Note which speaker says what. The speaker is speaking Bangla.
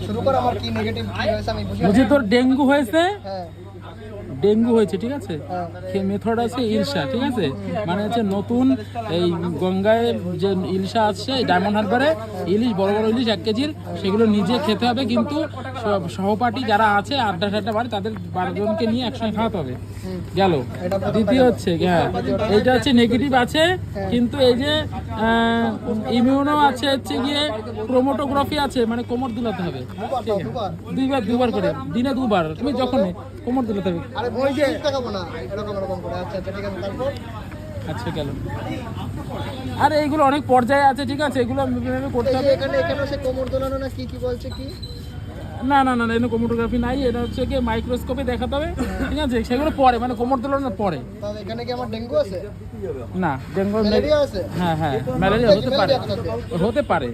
Speaker 1: শুরু কর, আমার কি নেগেটিভ কি হয়েছে আমি বুঝি।
Speaker 2: বলছি তোর ডেঙ্গু হয়েছে,
Speaker 1: হ্যাঁ
Speaker 2: ডেঙ্গু হয়েছে, ঠিক আছে।
Speaker 1: হ্যাঁ
Speaker 2: মেথড আছে ইলশা, ঠিক আছে। মানে হচ্ছে নতুন এই গঙ্গায় যে ইলশা আসছে ডায়মন্ড হারবারে, ইলিশ বড় বড় ইলিশ 1 কেজির, সেগুলো নিজে খেতে হবে, কিন্তু সহপাঠী যারা আছে 8টা বাড়ি তাদের 12 জনকে নিয়ে একসঙ্গে খাওয়াতে হবে। গেল। দ্বিতীয় হচ্ছে হ্যাঁ এইটা হচ্ছে নেগেটিভ আছে, কিন্তু এই যে ইমিউনো আছে, হচ্ছে গিয়ে ক্রোমোটোগ্রাফি আছে, মানে কোমর দুলাতে হবে, ঠিক আছে, দুবার করে দিনে 2বার, তুমি যখন কোমর দুলাতে হবে।
Speaker 1: আরে ওই যে দেখাবো না এরকম এরকম করে। আচ্ছা আচ্ছা ঠিক আছে, তারপর
Speaker 2: আচ্ছা গেল। আরে এইগুলো অনেক পর্যায়ে আছে, ঠিক আছে, এগুলো করতে হবে।
Speaker 1: এখানে এখানে সে কোমর দোলানো না কি কি বলছে কি?
Speaker 2: না না না, এটা কোমোটোগ্রাফি নাই, এটা হচ্ছে কি মাইক্রোস্কোপে দেখাতে হবে, ঠিক আছে, সেগুলো পরে, মানে কোমর দোলানো পরে।
Speaker 1: তাহলে এখানে কি আমার ডেঙ্গু আছে?
Speaker 2: না, ডেঙ্গু
Speaker 1: ম্যালেরিয়া আছে?
Speaker 2: হ্যাঁ হ্যাঁ ম্যালেরিয়া হতে পারে, হতে পারে।